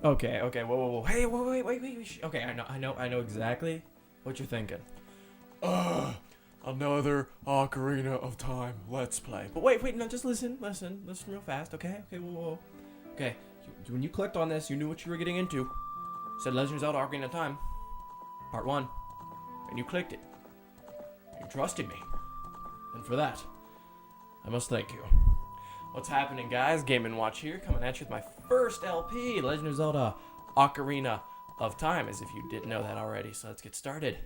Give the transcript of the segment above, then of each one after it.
Okay, whoa. Hey, wait. Okay, I know exactly what you're thinking. Another Ocarina of Time Let's Play. But wait, no, just listen real fast, okay? Okay, whoa. Okay, when you clicked on this, you knew what you were getting into. It said Legend of Zelda Ocarina of Time, Part 1. And you clicked it. You trusted me. And for that, I must thank you. What's happening, guys? Game & Watch here, coming at you with my first LP, Legend of Zelda Ocarina of Time, as if you didn't know that already. So let's get started.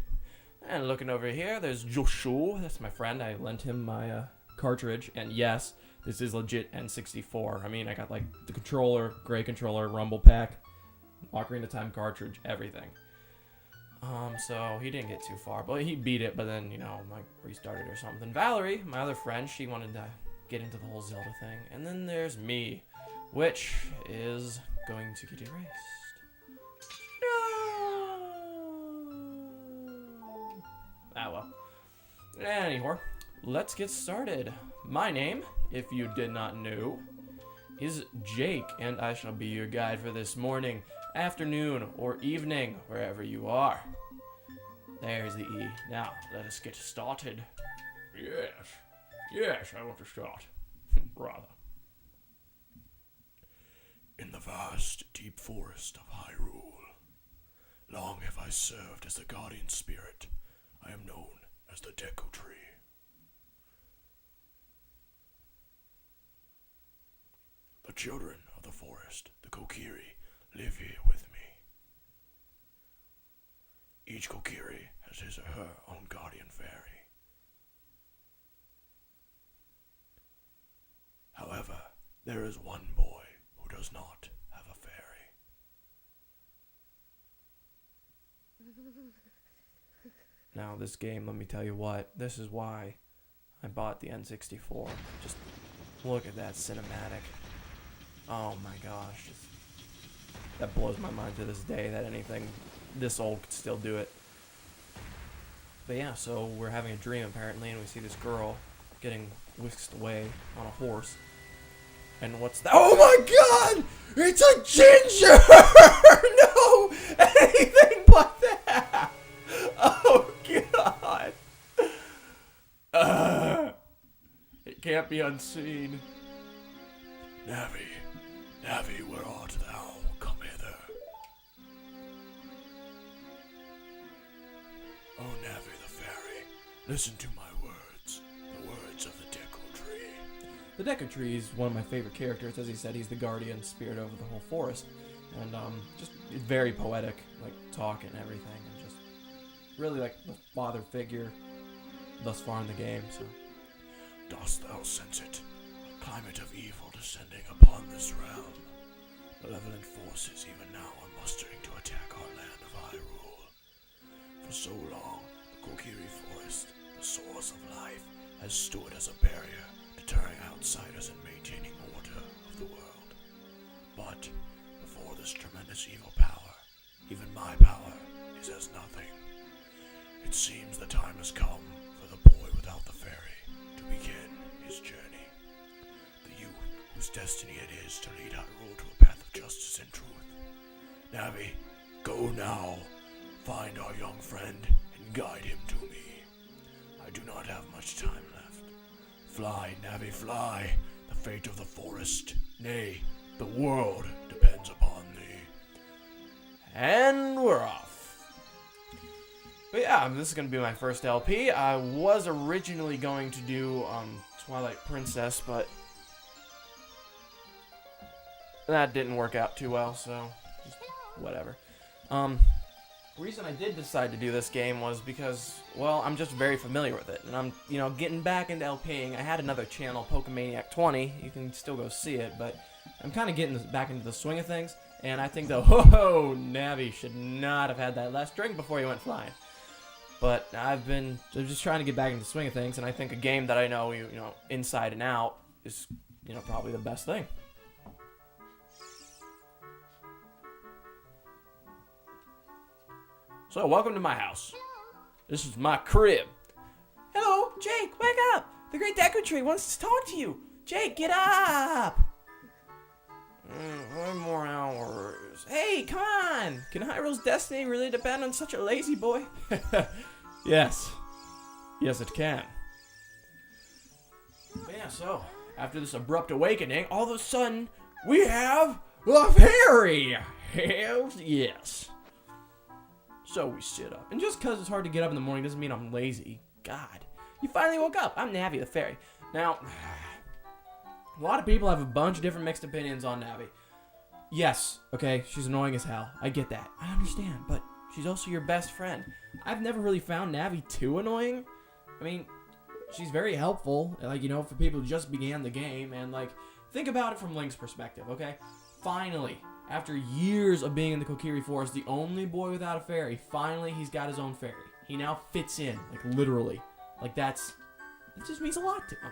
And looking over here, there's Joshua. That's my friend. I lent him my cartridge. And yes, this is legit N64. I mean, I got like the controller, gray controller, rumble pack, Ocarina of Time cartridge, everything. So he didn't get too far, but he beat it, but then, like restarted or something. Valerie, my other friend, she wanted to get into the whole Zelda thing. And then there's me, which is going to get erased. No! Ah, well. Anyhow, let's get started. My name, if you did not know, is Jake, and I shall be your guide for this morning, afternoon, or evening, wherever you are. There's the E. Now, let us get started. Yes, I want to start. Rather. In the vast, deep forest of Hyrule, long have I served as the guardian spirit. I am known as the Deku Tree. The children of the forest, the Kokiri, live here with me. Each Kokiri has his or her own guardian fairy. However, there is one boy who does not have a fairy. Now, this game, let me tell you what, this is why I bought the N64. Just look at that cinematic. Oh my gosh. That blows my mind to this day that anything this old could still do it. But yeah, so we're having a dream apparently, and we see this girl getting whisked away on a horse. And what's that? Oh my god! It's a ginger! No! Anything but that! Oh god! It can't be unseen. Navi, where art thou? Come hither. Oh, Navi the fairy, listen to my words, the words of the Deku Tree. The Deku Tree is one of my favorite characters. As he said, he's the guardian spirit over the whole forest. And just very poetic, like talk and everything, and just really like the father figure thus far in the game. So, dost thou sense it? A climate of evil descending upon this realm. Malevolent forces even now are mustering to attack our land of Hyrule. For so long, the Kokiri Forest, the source of life, has stood as a barrier, deterring outsiders and maintaining order of the world. But before this tremendous evil power, even my power is as nothing. It seems the time has come for the boy without the fairy to begin his journey. The youth whose destiny it is to lead Hyrule to a path of justice and truth. Navi, go now. Find our young friend and guide him to me. I do not have much time left. Fly, Navi, fly. The fate of the forest, nay, the world depends upon thee. And we're off. But yeah, this is going to be my first LP. I was originally going to do Twilight Princess, but that didn't work out too well, so just whatever. The reason I did decide to do this game was because, well, I'm just very familiar with it, and I'm, getting back into LPing. I had another channel, Pokemaniac 20. You can still go see it, but I'm kind of getting back into the swing of things, and I think Navi should not have had that last drink before he went flying. But I'm just trying to get back into the swing of things, and I think a game that I know, inside and out is, probably the best thing. So, welcome to my house. This is my crib. Hello, Jake, wake up! The Great Deku Tree wants to talk to you. Jake, get up! 1 more hour. answers. Hey, come on! Can Hyrule's destiny really depend on such a lazy boy? Yes. Yes, it can. But yeah, so, after this abrupt awakening, all of a sudden, we have a fairy! Hells yes. So we sit up. And just because it's hard to get up in the morning doesn't mean I'm lazy. God. You finally woke up. I'm Navi the fairy. Now, a lot of people have a bunch of different mixed opinions on Navi. Yes, okay, she's annoying as hell. I get that. I understand, but she's also your best friend. I've never really found Navi too annoying. I mean, she's very helpful, like, you know, for people who just began the game, and, like, think about it from Link's perspective, okay? Finally, after years of being in the Kokiri Forest, the only boy without a fairy, finally he's got his own fairy. He now fits in, like, literally. Like, it just means a lot to him.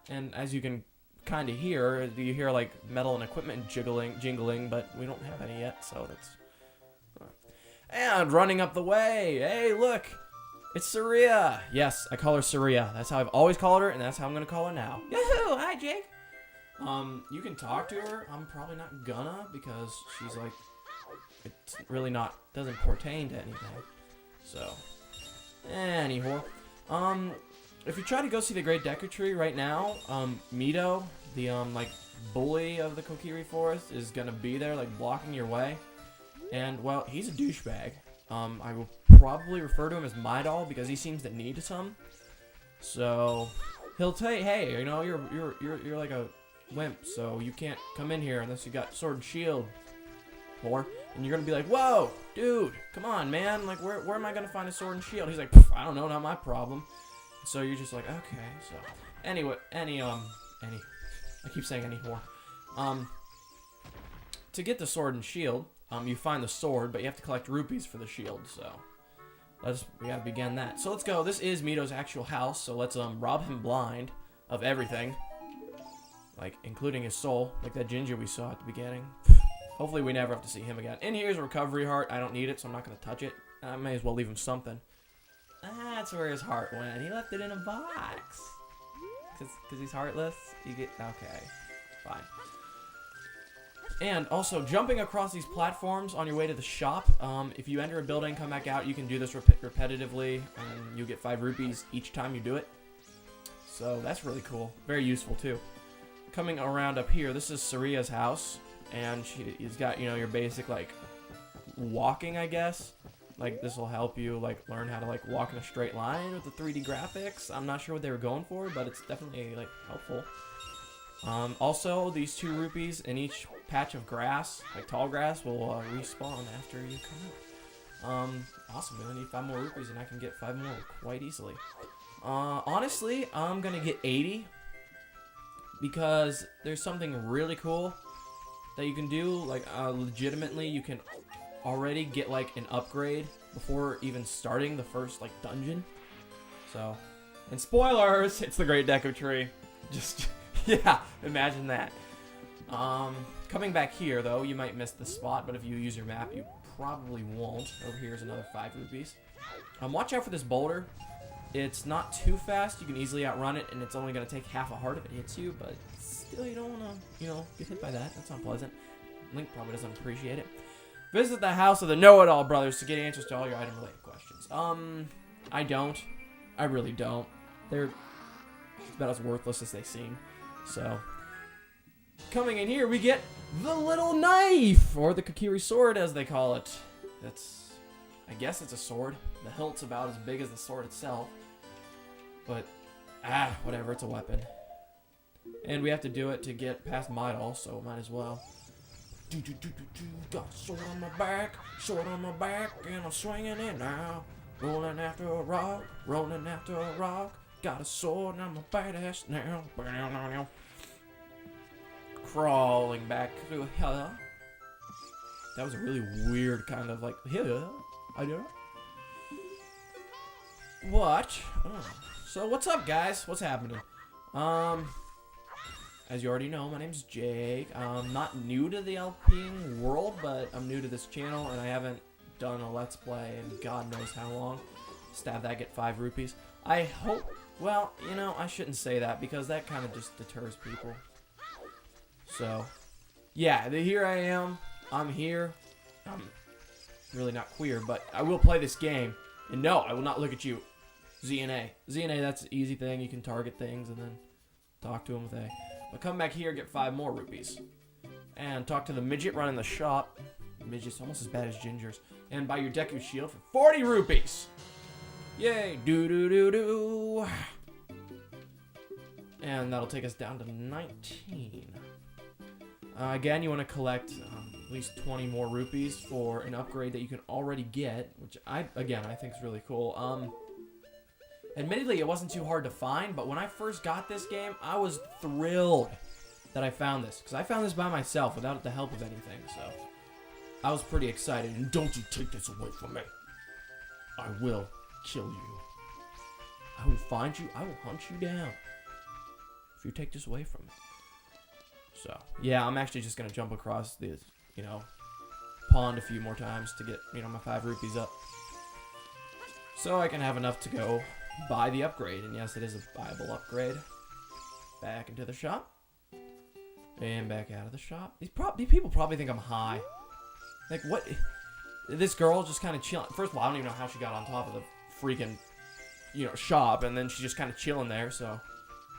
And as you can kind of hear, you hear, like, metal and equipment jingling, but we don't have any yet, so that's... And running up the way, hey, look, it's Saria. Yes, I call her Saria. That's how I've always called her, and that's how I'm going to call her now. Yahoo! Hi, Jake. You can talk to her. I'm probably not gonna, because she's, like, it's really not, doesn't pertain to anything. So, anyhow. If you try to go see the Great Deku Tree right now, Mito, the, like, bully of the Kokiri Forest, is gonna be there, like, blocking your way. And, well, he's a douchebag. I will probably refer to him as my doll, because he seems to need some. So, he'll tell you, hey, you know, you're like a wimp, so you can't come in here unless you got sword and shield. Or, and you're gonna be like, whoa, dude, come on, man, like, where am I gonna find a sword and shield? He's like, I don't know, not my problem. So you're just like, okay, so, anyway, I keep saying any whore. To get the sword and shield, you find the sword, but you have to collect rupees for the shield, so we gotta begin that. So let's go. This is Mito's actual house, so let's rob him blind of everything, like including his soul, like that ginger we saw at the beginning. Hopefully we never have to see him again. And here's a recovery heart. I don't need it, so I'm not gonna touch it. I may as well leave him something. That's where his heart went. He left it in a box. Cause he's heartless. You get okay, fine. And also, jumping across these platforms on your way to the shop, if you enter a building, come back out, you can do this repetitively, and you get 5 rupees each time you do it. So that's really cool. Very useful, too. Coming around up here, this is Saria's house, and she's got, you know, your basic, like, walking, I guess. Like, this will help you, like, learn how to, like, walk in a straight line with the 3D graphics. I'm not sure what they were going for, but it's definitely, like, helpful. Also, these 2 rupees in each patch of grass, like tall grass, will respawn after you come out. Awesome, we only need 5 more rupees and I can get 5 more quite easily. Honestly, I'm gonna get 80 because there's something really cool that you can do, like, legitimately you can already get, like, an upgrade before even starting the first, like, dungeon. So, and spoilers, it's the Great Deku Tree. Just... yeah, imagine that. Coming back here, though, you might miss the spot, but if you use your map, you probably won't. Over here is another 5 rupees. Watch out for this boulder. It's not too fast. You can easily outrun it, and it's only going to take half a heart if it hits you, but still, you don't want to, you know, get hit by that. That's not pleasant. Link probably doesn't appreciate it. Visit the house of the Know-It-All Brothers to get answers to all your item-related questions. I don't. I really don't. They're about as worthless as they seem. So, coming in here, we get the little knife, or the Kokiri sword, as they call it. That's, I guess it's a sword. The hilt's about as big as the sword itself. But, whatever, it's a weapon. And we have to do it to get past Midol, so might as well. Got a sword on my back, and I'm swinging it now. Rolling after a rock, got a sword and I'm a badass now. Crawling back through here. That was a really weird kind of like here. I do. What? Oh. So what's up, guys? What's happening? As you already know, my name's Jake. I'm not new to the LPing world, but I'm new to this channel, and I haven't done a Let's Play in God knows how long. Stab that, get 5 rupees. I hope... well, you know, I shouldn't say that, because that kind of just deters people. So, yeah, here I am. I'm here. I'm really not queer, but I will play this game. And no, I will not look at you. ZNA. ZNA, that's an easy thing. You can target things and then talk to them with A. But come back here, get 5 more rupees. And talk to the midget running the shop. Midget's almost as bad as Ginger's. And buy your Deku shield for 40 rupees. Yay. Do-do-do-do. And that'll take us down to 19. Again, you want to collect at least 20 more rupees for an upgrade that you can already get, which I think is really cool. Admittedly, it wasn't too hard to find, but when I first got this game, I was thrilled that I found this, because I found this by myself without the help of anything, so I was pretty excited. And don't you take this away from me. I will kill you. I will find you. I will hunt you down if you take this away from me. So, yeah, I'm actually just going to jump across this, pond a few more times to get, my 5 rupees up. So I can have enough to go buy the upgrade. And yes, it is a viable upgrade. Back into the shop. And back out of the shop. These people probably think I'm high. Like, what? This girl just kind of chilling. First of all, I don't even know how she got on top of the freaking, shop. And then she's just kind of chilling there, so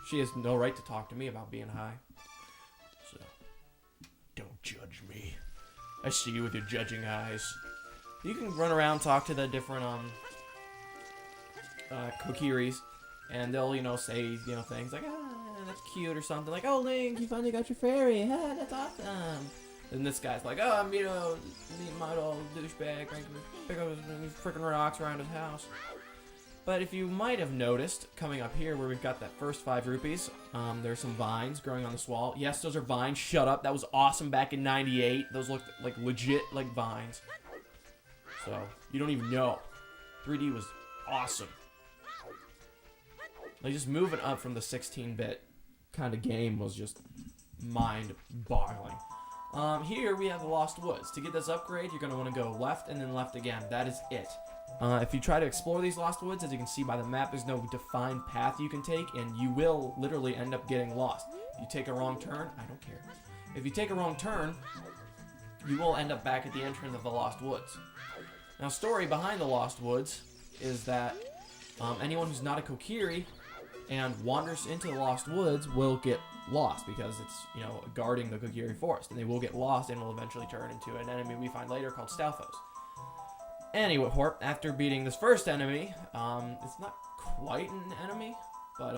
she has no right to talk to me about being high. So, don't judge me. I see you with your judging eyes. You can run around, talk to the different, Kokiris, and they'll, say, things like, that's cute, or something. Like, oh, Link, you finally got your fairy. That's awesome. And this guy's like, oh, I'm, my old douchebag, pick up his freaking rocks around his house. But if you might have noticed, coming up here where we've got that first 5 rupees, there's some vines growing on this wall. Yes, those are vines. Shut up. That was awesome back in 98. Those looked like legit, like vines. So, you don't even know. 3D was awesome. Like, just moving up from the 16-bit kind of game was just mind-boggling. Here we have the Lost Woods. To get this upgrade, you're going to want to go left and then left again. That is it. If you try to explore these Lost Woods, as you can see by the map, there's no defined path you can take, and you will literally end up getting lost. If you take a wrong turn, I don't care. If you take a wrong turn, you will end up back at the entrance of the Lost Woods. Now, story behind the Lost Woods is that anyone who's not a Kokiri and wanders into the Lost Woods will get lost, because it's, guarding the Kokiri forest, and they will get lost and will eventually turn into an enemy we find later called Stalfos. Anyway, after beating this first enemy, it's not quite an enemy, but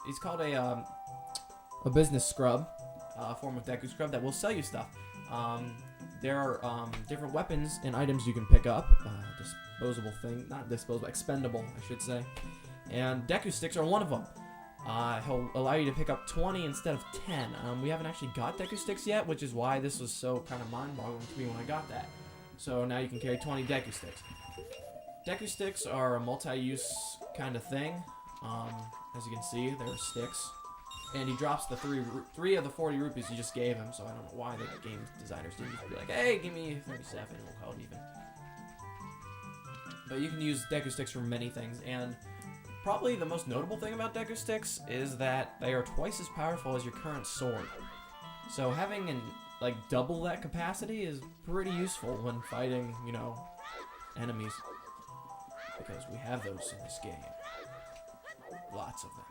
he's called a business scrub, a form of Deku scrub that will sell you stuff. There are different weapons and items you can pick up, expendable, I should say, and Deku sticks are one of them. He'll allow you to pick up 20 instead of 10. We haven't actually got Deku sticks yet, which is why this was so kind of mind-boggling to me when I got that. So now you can carry 20 Deku sticks. Deku sticks are a multi-use kind of thing. As you can see, they're sticks. And he drops the 3 of the 40 rupees you just gave him, so I don't know why the game designers didn't just be like, hey, give me 37, we'll call it even. But you can use Deku sticks for many things, and probably the most notable thing about Deku sticks is that they are twice as powerful as your current sword. So having double that capacity is pretty useful when fighting, enemies. Because we have those in this game. Lots of them.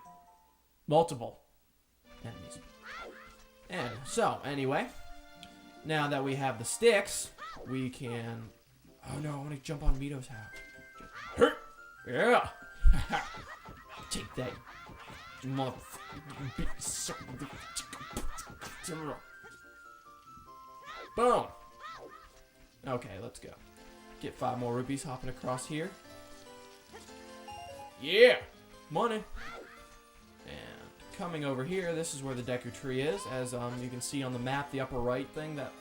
Multiple enemies. And so, anyway, now that we have the sticks, we can... Oh no, I want to jump on Mito's house. Yeah! Take that, motherfucker. Boom! Okay, let's go. Get 5 more rupees hopping across here. Yeah! Money! And coming over here, this is where the Deku tree is. As you can see on the map, the upper right thing, that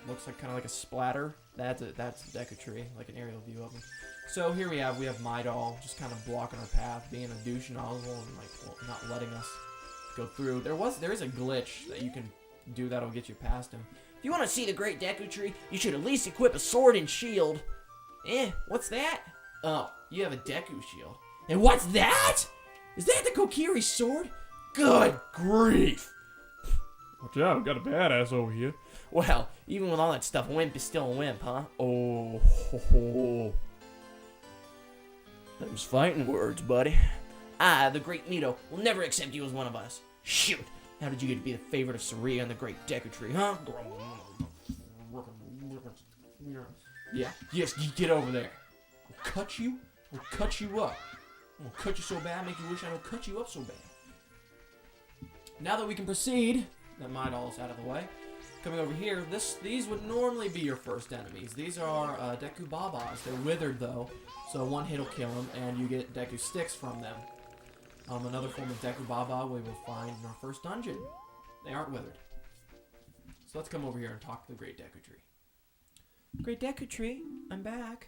looks like kind of like a splatter, that's the Deku tree, like an aerial view of them. So here we have my doll just kind of blocking our path, being a douche nozzle and not letting us go through. There is a glitch that you can do that'll get you past him. If you want to see the great Deku tree, you should at least equip a sword and shield. What's that? Oh, you have a Deku shield. And what's that? Is that the Kokiri sword? Good grief! Watch out, got a badass over here. Well, even with all that stuff, Wimp is still a wimp, huh? Oh, ho, ho. Them's fighting words, buddy. I, the Great Mito, will never accept you as one of us. Shoot! How did you get to be the favorite of Saria and the Great Deku Tree, huh? Yeah, yes, you get over there. I'll cut you. I'll cut you up. I'll cut you so bad, make you wish I don't cut you up so bad. Now that we can proceed, that Midol's out of the way. Coming over here, these would normally be your first enemies. These are Deku Babas. They're withered though, so one hit will kill them, and you get Deku Sticks from them. Another form of Deku Baba we will find in our first dungeon. They aren't withered. So let's come over here and talk to the Great Deku Tree. Great Deku Tree, I'm back.